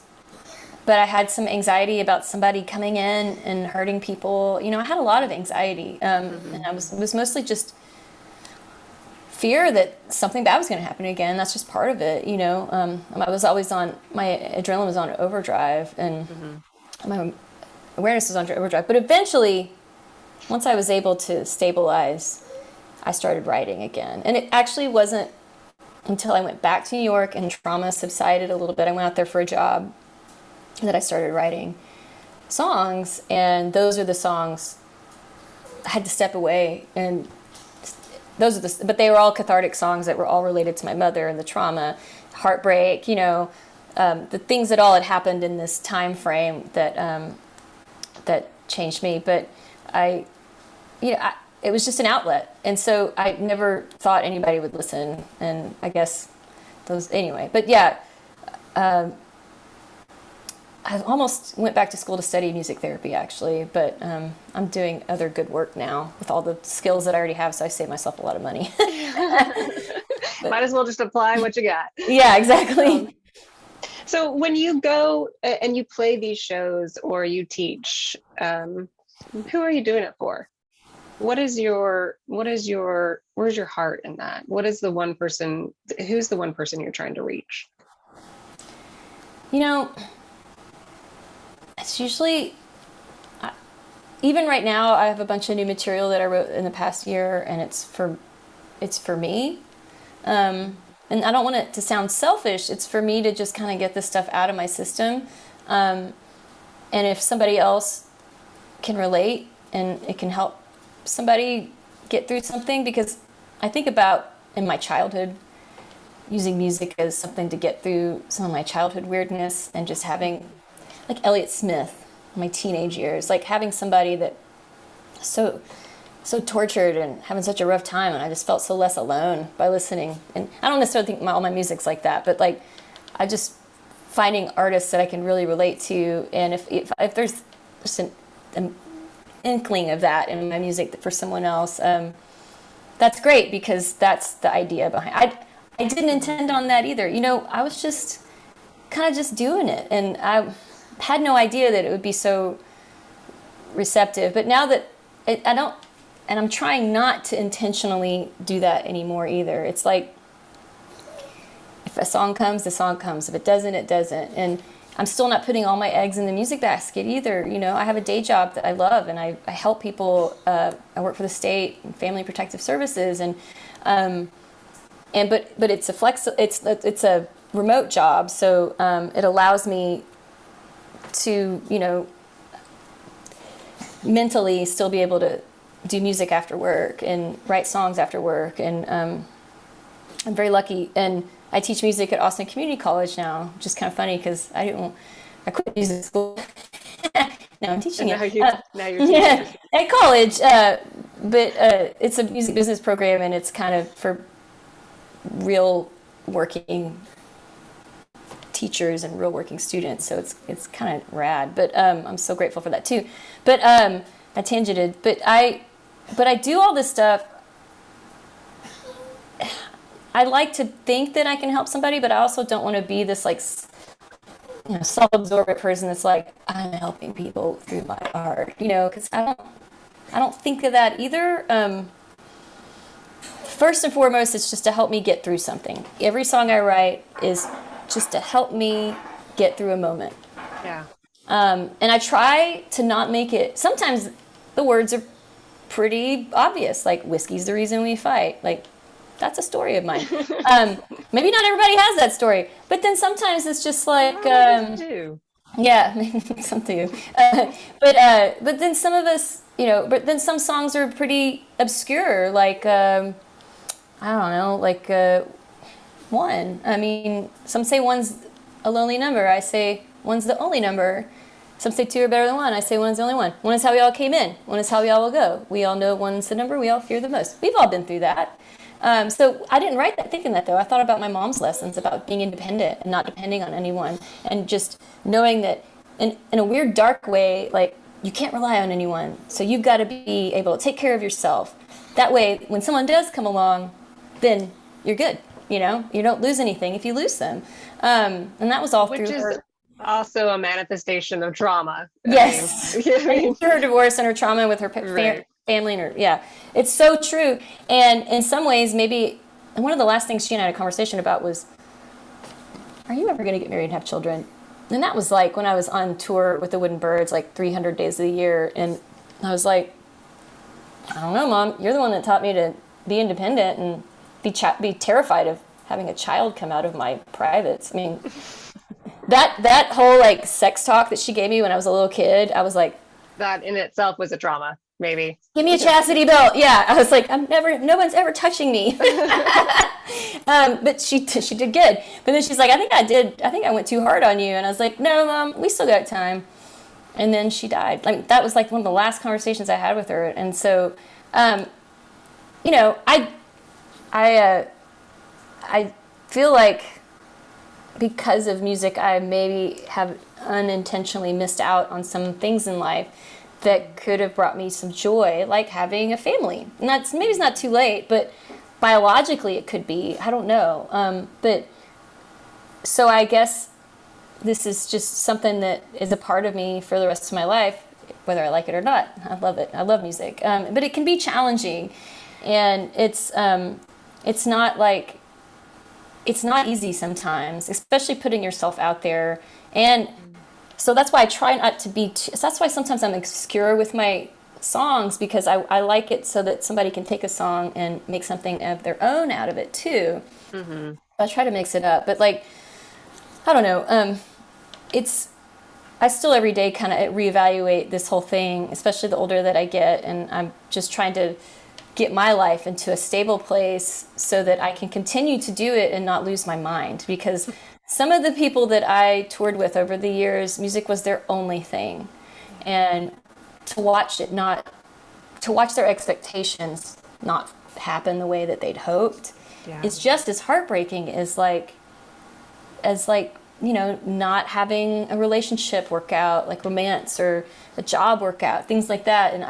but I had some anxiety about somebody coming in and hurting people. I had a lot of anxiety. And it was mostly just fear that something bad was going to happen again. That's just part of it. I was always my adrenaline was on overdrive, and my awareness was on overdrive. But eventually, once I was able to stabilize, I started writing again. And it actually wasn't until I went back to New York and trauma subsided a little bit. I went out there for a job that I started writing songs. And those are the songs I had to step away. And but they were all cathartic songs that were all related to my mother and the trauma, heartbreak, the things that all had happened in this time frame that changed me. But it was just an outlet. And so I never thought anybody would listen. And I guess anyway. But yeah, I almost went back to school to study music therapy, actually. But I'm doing other good work now with all the skills that I already have. So I save myself a lot of money. Might as well just apply what you got. Yeah, exactly. So when you go and you play these shows or you teach, who are you doing it for? Where's your heart in that? Who's the one person you're trying to reach? It's usually, even right now, I have a bunch of new material that I wrote in the past year, and it's for me. And I don't want it to sound selfish. It's for me to just kind of get this stuff out of my system. And if somebody else can relate and it can help somebody get through something, because I think about in my childhood, using music as something to get through some of my childhood weirdness, and just having, like Elliott Smith, my teenage years, like having somebody that so tortured and having such a rough time, and I just felt so less alone by listening. And I don't necessarily think all my music's like that, but like I just finding artists that I can really relate to, and if there's just an inkling of that in my music for someone else, that's great, because that's the idea behind. I didn't intend on that either. I was just kind of just doing it, and I had no idea that it would be so receptive. But now that I don't, and I'm trying not to intentionally do that anymore either. It's like, if a song comes, the song comes. If it doesn't, it doesn't. And I'm still not putting all my eggs in the music basket either. I have a day job that I love, and I help people. I work for the state and Family Protective Services, but it's a remote job, so it allows me to mentally still be able to do music after work and write songs after work, and I'm very lucky. And I teach music at Austin Community College now, which is kind of funny because I quit music school. Now I'm teaching it. Now you're teaching at college, but it's a music business program, and it's kind of for real working teachers and real working students, so it's kind of rad. But I'm so grateful for that too. But I tangented. But I do all this stuff. I like to think that I can help somebody, but I also don't want to be this like self-absorbed person that's like, I'm helping people through my art, because I don't think of that either. First and foremost, it's just to help me get through something. Every song I write is just to help me get through a moment. Yeah. And I try to not make it. Sometimes the words are pretty obvious, like "Whiskey's the reason we fight." Like, that's a story of mine. Maybe not everybody has that story, but then sometimes it's just like, yeah, some do. But then some of us, but then some songs are pretty obscure, like I don't know, like one. I mean, some say one's a lonely number. I say one's the only number. Some say two are better than one. I say one is the only one. One is how we all came in. One is how we all will go. We all know one's the number we all fear the most. We've all been through that. So I didn't write that thinking that, though. I thought about my mom's lessons about being independent and not depending on anyone, and just knowing that in a weird, dark way, like, you can't rely on anyone. So you've got to be able to take care of yourself. That way, when someone does come along, then you're good. You don't lose anything if you lose them. And that was all through her. Also a manifestation of trauma. Yes. Through her divorce and her trauma with her family and her, yeah. It's so true. And in some ways, maybe, and one of the last things she and I had a conversation about was, are you ever going to get married and have children? And that was like when I was on tour with the Wooden Birds, like 300 days of the year. And I was like, I don't know, Mom, you're the one that taught me to be independent and be terrified of having a child come out of my privates. I mean, that whole like sex talk that she gave me when I was a little kid, I was like, that in itself was a trauma, maybe. Give me a chastity belt. Yeah, I was like, no one's ever touching me. But she did good. But then she's like, I think I went too hard on you. And I was like, no, Mom, we still got time. And then she died. Like, that was like one of the last conversations I had with her. And so, I feel like because of music, I maybe have unintentionally missed out on some things in life that could have brought me some joy, like having a family. And maybe it's not too late, but biologically it could be. I don't know. But so I guess this is just something that is a part of me for the rest of my life, whether I like it or not. I love it. I love music. But it can be challenging, and it's not easy sometimes, especially putting yourself out there. And so that's why I try not to be that's why sometimes I'm obscure with my songs, because I like it so that somebody can take a song and make something of their own out of it too. Mm-hmm. I try to mix it up, but like, I don't know. I still every day kind of reevaluate this whole thing, especially the older that I get, and I'm just trying to get my life into a stable place so that I can continue to do it and not lose my mind. Because some of the people that I toured with over the years, music was their only thing. And to watch their expectations not happen the way that they'd hoped, it's just as heartbreaking as not having a relationship work out, like romance or a job work out, things like that. And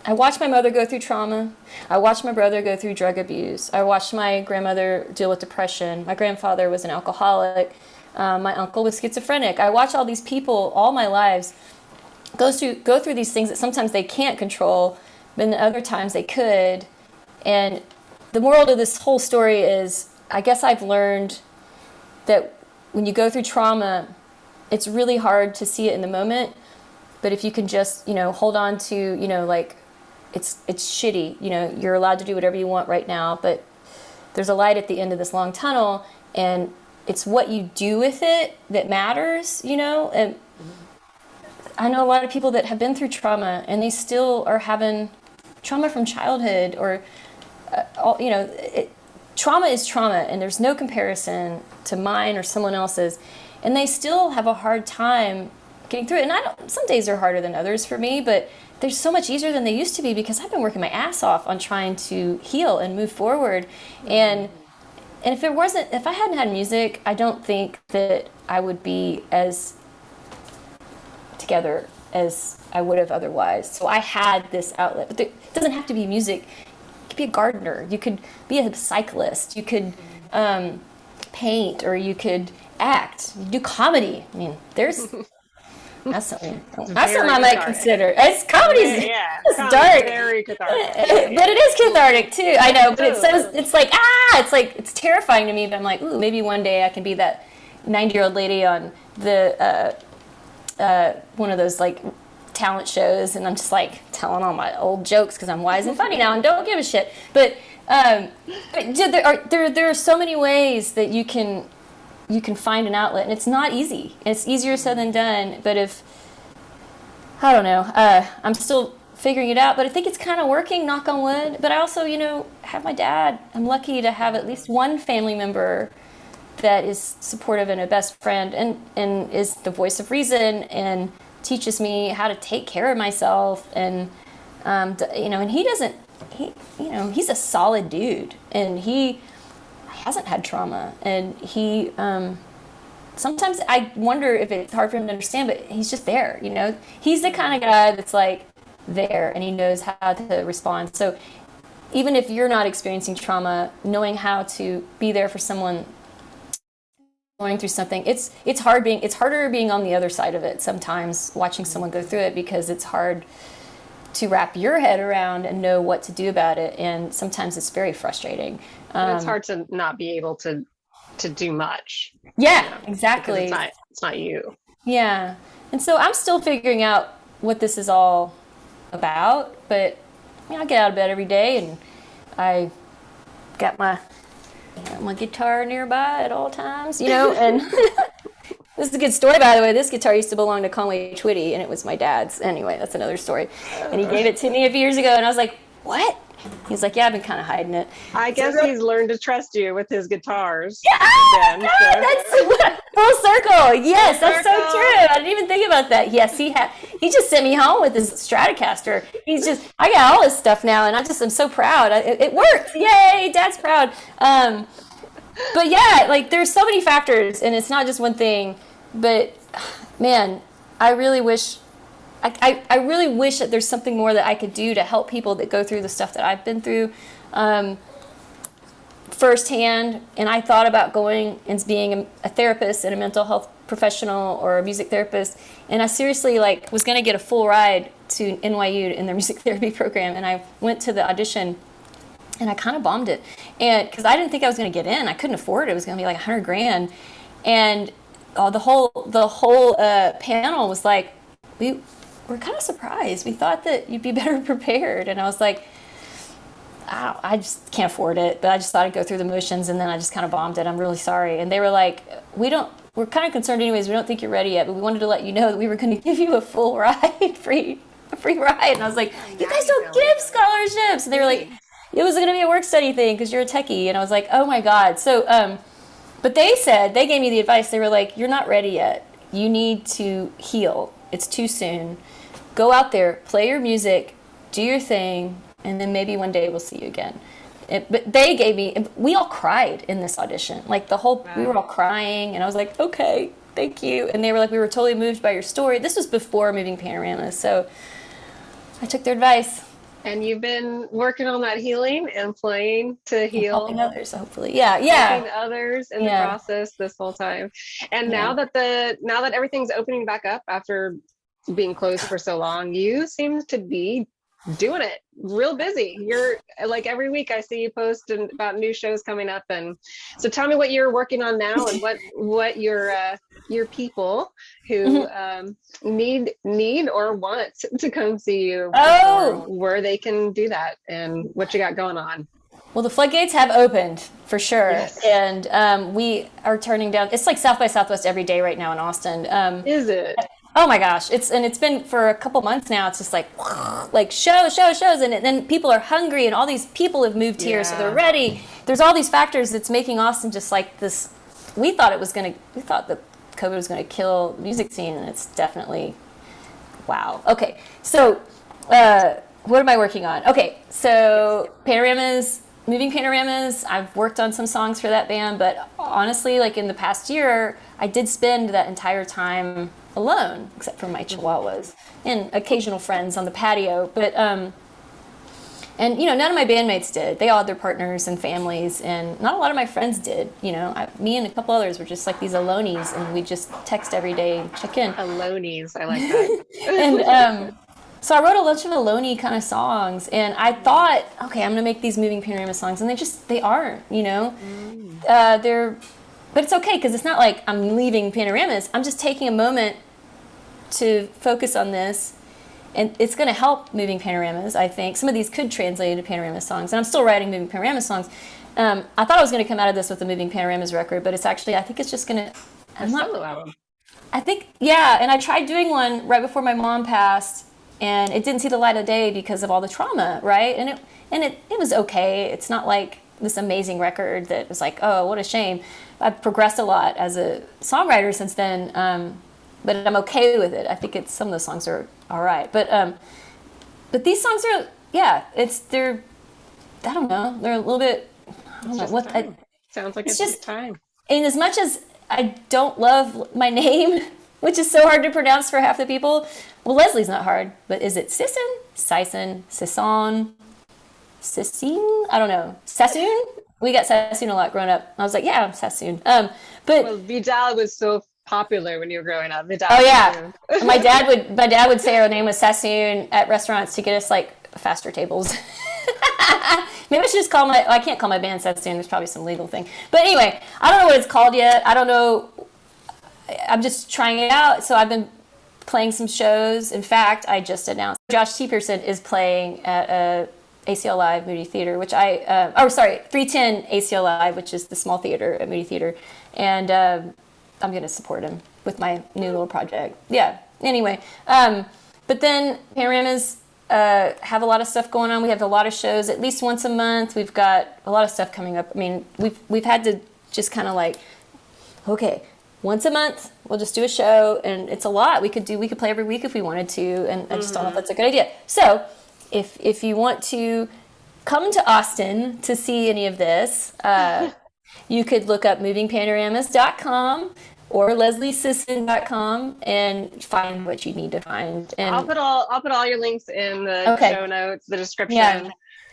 I watched my mother go through trauma. I watched my brother go through drug abuse. I watched my grandmother deal with depression. My grandfather was an alcoholic. My uncle was schizophrenic. I watched all these people all my lives go through these things that sometimes they can't control, but then other times they could. And the moral of this whole story is, I guess I've learned that when you go through trauma, it's really hard to see it in the moment. But if you can just, hold on to, it's shitty, you're allowed to do whatever you want right now, but there's a light at the end of this long tunnel, and it's what you do with it that matters, and I know a lot of people that have been through trauma and they still are having trauma from childhood or, trauma is trauma, and there's no comparison to mine or someone else's, and they still have a hard time getting through it. And some days are harder than others for me, but they're so much easier than they used to be because I've been working my ass off on trying to heal and move forward. And if I hadn't had music, I don't think that I would be as together as I would have otherwise. So I had this outlet, but it doesn't have to be music. You could be a gardener, you could be a cyclist, you could paint, or you could act, you do comedy. I mean, that's something I might consider. It's comedy. It's dark, very cathartic, but it is cathartic too. I know, but it's terrifying to me. But I'm like, ooh, maybe one day I can be that 90-year-old lady on the one of those like talent shows, and I'm just like telling all my old jokes because I'm wise and funny now and don't give a shit. But there are so many ways that you can find an outlet, and it's not easy. It's easier said than done, but I don't know, I'm still figuring it out, but I think it's kind of working, knock on wood. But I also, have my dad. I'm lucky to have at least one family member that is supportive and a best friend and is the voice of reason and teaches me how to take care of myself. And, and he's a solid dude, and he hasn't had trauma, and he sometimes I wonder if it's hard for him to understand, but he's just there. He's the kind of guy that's like there, and he knows how to respond. So even if you're not experiencing trauma, knowing how to be there for someone going through something, it's harder being on the other side of it sometimes, watching someone go through it, because it's hard to wrap your head around and know what to do about it, and sometimes it's very frustrating. It's hard to not be able to do much. Yeah, exactly. It's not you. Yeah, and so I'm still figuring out what this is all about, but I get out of bed every day, and I got my guitar nearby at all times, and this is a good story, by the way. This guitar used to belong to Conway Twitty, and it was my dad's. Anyway, that's another story. And he gave it to me a few years ago, and I was like, what? He's like, yeah, I've been kind of hiding it. I guess he's learned to trust you with his guitars. Yeah, that's full circle. Yes, that's so true. I didn't even think about that. Yes, he just sent me home with his Stratocaster. I got all this stuff now, and I'm so proud. It worked. Yay, Dad's proud. But yeah, like there's so many factors, and it's not just one thing. But man, I really wish that there's something more that I could do to help people that go through the stuff that I've been through firsthand. And I thought about going and being a therapist and a mental health professional or a music therapist. And I seriously was going to get a full ride to NYU in their music therapy program. And I went to the audition, and I kind of bombed it. And because I didn't think I was going to get in, I couldn't afford it. It was going to be like $100,000. And the whole panel was like, we're kind of surprised. We thought that you'd be better prepared. And I was like, I just can't afford it. But I just thought I'd go through the motions, and then I just kind of bombed it. I'm really sorry. And they were like, we're kind of concerned anyways. We don't think you're ready yet, but we wanted to let you know that we were going to give you a full ride free a free ride. And I was like, you guys don't give scholarships. And they were like, it was going to be a work study thing because you're a techie. And I was like, oh my God. So, but they gave me the advice. They were like, you're not ready yet. You need to heal. It's too soon. Go out there, play your music, do your thing, and then maybe one day we'll see you again. But they gave me, we all cried in this audition. Like we were all crying, and I was like, okay, thank you. And they were like, we were totally moved by your story. This was before moving Panoramas, so I took their advice. And you've been working on that healing and playing to heal. Helping others, hopefully. Yeah. Helping others in the process this whole time. And now that everything's opening back up after being closed for so long, you seem to be doing it real busy. You're like, every week I see you post about new shows coming up. And so tell me what you're working on now, and what your people who need or want to come see you, where they can do that, and what you got going on. Well, the floodgates have opened for sure. Yes. And we are turning down, it's like South by Southwest every day right now in Austin. Is it? Oh my gosh. It's been for a couple months now. It's just like shows. And then people are hungry, and all these people have moved here. So they're ready. There's all these factors that's making Austin just like this. We thought that COVID was going to kill the music scene, and it's definitely, wow. Okay. So, what am I working on? Okay. So Panoramas, moving Panoramas, I've worked on some songs for that band, but honestly, like in the past year, I did spend that entire time alone, except for my chihuahuas and occasional friends on the patio. But and none of my bandmates did. They all had their partners and families, and not a lot of my friends did. Me and a couple others were just like these alonies, and we just text every day, check in. Alonies, I like that. And so I wrote a bunch of alone kind of songs, and I thought, okay, I'm gonna make these moving Panorama songs, and they aren't. But it's okay, because it's not like I'm leaving Panoramas. I'm just taking a moment to focus on this, and it's going to help moving Panoramas, I think. Some of these could translate into Panorama songs, and I'm still writing moving Panorama songs. I thought I was going to come out of this with a moving Panoramas record, but it's actually, I think it's just going to... A solo album. I think, and I tried doing one right before my mom passed, and it didn't see the light of day because of all the trauma, right? And it was okay. It's not like this amazing record that was like, oh, what a shame. I've progressed a lot as a songwriter since then, but I'm okay with it. I think some of those songs are all right, but these songs are, they're I don't know, they're a little bit, I don't know what. Sounds like it's just time. And as much as I don't love my name, which is so hard to pronounce for half the people, well, Leslie's not hard, but is it Sisson, Sisson, Sisson, Sisson? I don't know. Sassoon? We got Sassoon a lot growing up. I was like, yeah, I'm Sassoon. But Vidal was so popular when you were growing up. Vidal. Oh yeah. my dad would say our name was Sassoon at restaurants to get us like faster tables. Maybe I should just I can't call my band Sassoon. There's probably some legal thing. But anyway, I don't know what it's called yet. I don't know. I'm just trying it out. So I've been playing some shows. In fact, I just announced Josh T. Pearson is playing at ACL Live Moody Theater, which 310 ACL Live, which is the small theater at Moody Theater, and I'm going to support him with my new little project. Yeah. Anyway, but then Panoramas have a lot of stuff going on. We have a lot of shows at least once a month. We've got a lot of stuff coming up. I mean, we've had to just kind of like, okay, once a month we'll just do a show, and it's a lot. We could play every week if we wanted to, and I just don't know if that's a good idea. So if you want to come to Austin to see any of this, you could look up movingpanoramas.com or lesliesisson.com and find what you need to find. And I'll put all your links in the show notes, the description. Yeah.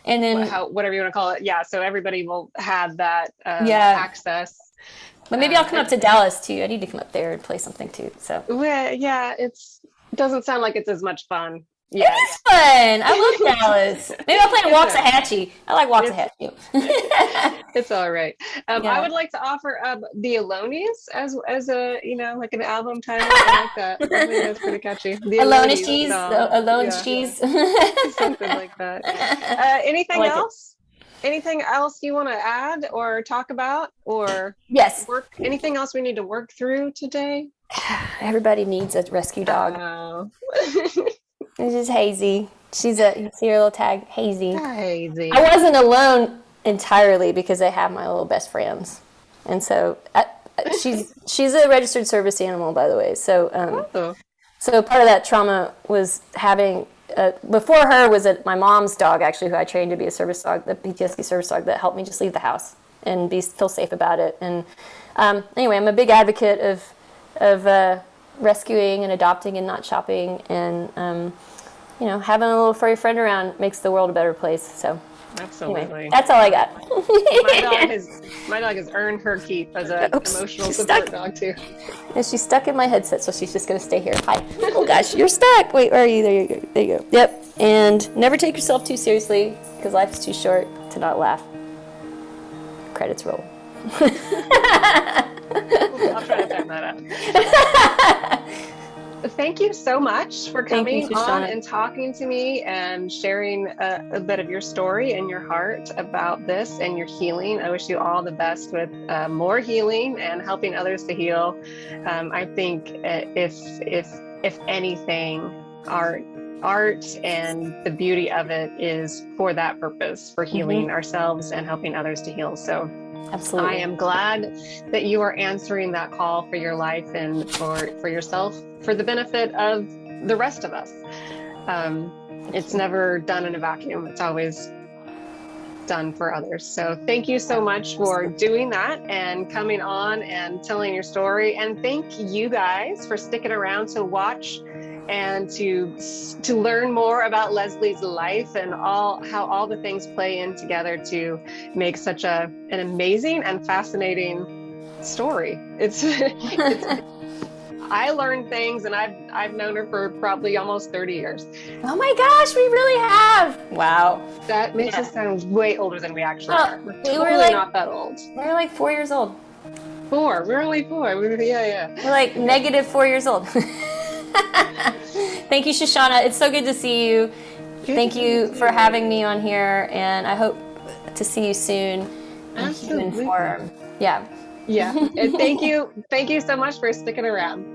And then whatever you want to call it. Yeah. So everybody will have that access. But maybe I'll come up to Dallas too. I need to come up there and play something too. So it doesn't sound like it's as much fun. Yeah, it's fun. I love Dallas. Maybe I'll play in Waxahachie. I like Waxahachie. It's all right. I would like to offer up the Alonies as a like an album title. I like that. I think that's pretty catchy. Alonies cheese. Alonies cheese. Something like that. Anything else? Anything else you want to add or talk about, or anything else we need to work through today? Everybody needs a rescue dog. It's just Hazy. You see her little tag, Hazy. Hazy. I wasn't alone entirely because I have my little best friends, and so she's a registered service animal, by the way. So so part of that trauma was having before her was my mom's dog, actually, who I trained to be a service dog, the PTSD service dog that helped me just leave the house and feel safe about it. And anyway, I'm a big advocate of rescuing and adopting and not shopping, and having a little furry friend around makes the world a better place. So absolutely, anyway, that's all I got. my dog has earned her keep as an emotional support dog too. And she's stuck in my headset, so she's just gonna stay here. Hi. Oh gosh, you're stuck. Wait, where are you? There you go. There you go. Yep. And never take yourself too seriously because life is too short to not laugh. Credits roll. I'll try to time that out. Thank you so much for coming on and talking to me and sharing a bit of your story and your heart about this and your healing. I wish you all the best with more healing and helping others to heal. I think if anything, art and the beauty of it is for that purpose, for healing ourselves and helping others to heal. So absolutely, I am glad that you are answering that call for your life and for yourself, for the benefit of the rest of us. It's never done in a vacuum. It's always done for others. So thank you so much for doing that and coming on and telling your story. And thank you guys for sticking around to watch and to learn more about Leslie's life and how all the things play in together to make such an amazing and fascinating story. It's I learned things, and I've known her for probably almost 30 years. Oh my gosh, we really have! Wow. That makes us sound way older than we actually are. We're totally not that old. We're like 4 years old. 4. We're only 4. Yeah. We're like negative 4 years old. Thank you, Shoshana. It's so good to see you. Thank you for having me on here, and I hope to see you soon in human form. Yeah. And thank you so much for sticking around.